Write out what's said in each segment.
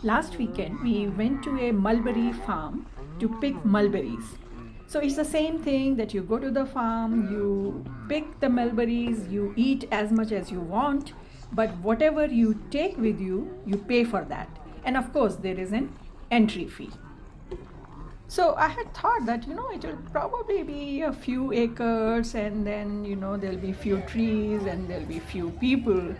Last weekend, we went to a mulberry farm to pick mulberries. So it's the same thing that you go to the farm, you pick the mulberries, you eat as much as you want, but whatever you take with you, you pay for that. And of course, there is an entry fee. So I had thought that, it will probably be a few acres and then, there'll be few trees and there'll be few people.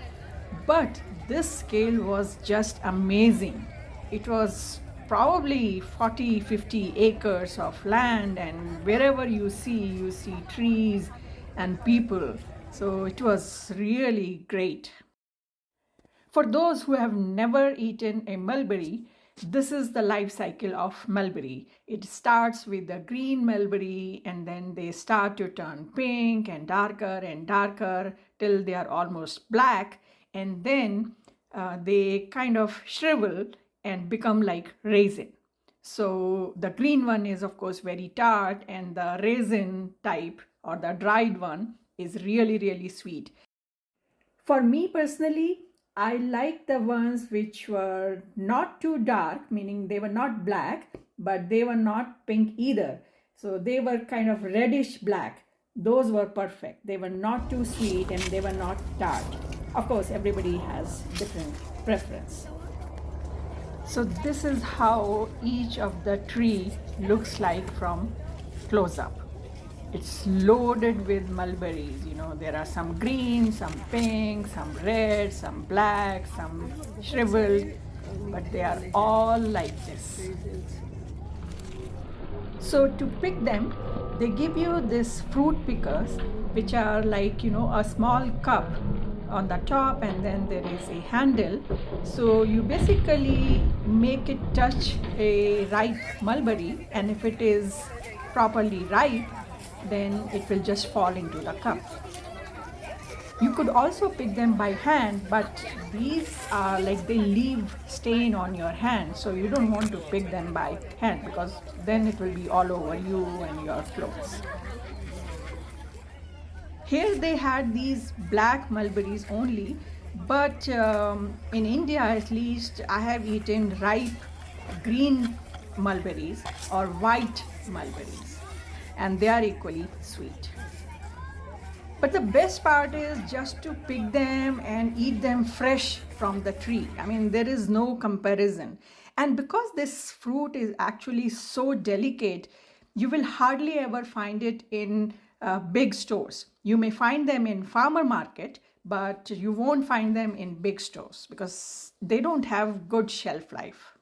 But this scale was just amazing. It was probably 40, 50 acres of land, and wherever you see trees and people. So it was really great. For those who have never eaten a mulberry, this is the life cycle of mulberry. It starts with the green mulberry and then they start to turn pink and darker till they are almost black, and then they kind of shrivel and become like raisin. So the green one is of course very tart, and the raisin type or the dried one is really, really sweet. For me personally, I like the ones which were not too dark, meaning they were not black, but they were not pink either. So they were kind of reddish black. Those were perfect. They were not too sweet and they were not tart. Of course, everybody has different preference. So this is how each of the tree looks like from close up. It's loaded with mulberries. There are some green, some pink, some red, some black, some shriveled, but they are all like this. So to pick them, they give you this fruit pickers, which are like, a small cup on the top, and then there is a handle. So you basically make it touch a ripe mulberry, and if it is properly ripe, then it will just fall into the cup. You could also pick them by hand, but these are like they leave stain on your hand, so you don't want to pick them by hand because then it will be all over you and your clothes. Here they had these black mulberries only, but in India at least I have eaten ripe green mulberries or white mulberries, and they are equally sweet. But the best part is just to pick them and eat them fresh from the tree. I mean, there is no comparison. And because this fruit is actually so delicate, you will hardly ever find it in big stores. You may find them in farmer market, but you won't find them in big stores because they don't have good shelf life.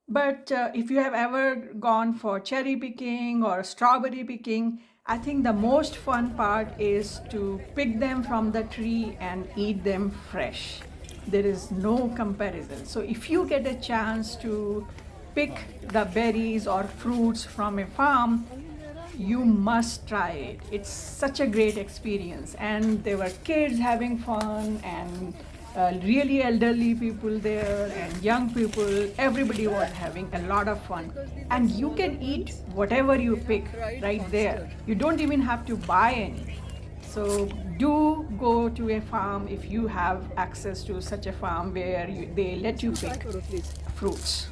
But if you have ever gone for cherry picking or strawberry picking, I think the most fun part is to pick them from the tree and eat them fresh. There is no comparison. So if you get a chance to pick the berries or fruits from a farm, you must try it. It's such a great experience. And there were kids having fun, and really elderly people there and young people. Everybody was having a lot of fun, and you can eat whatever you pick right there. You don't even have to buy any. So do go to a farm if you have access to such a farm where they let you pick fruits.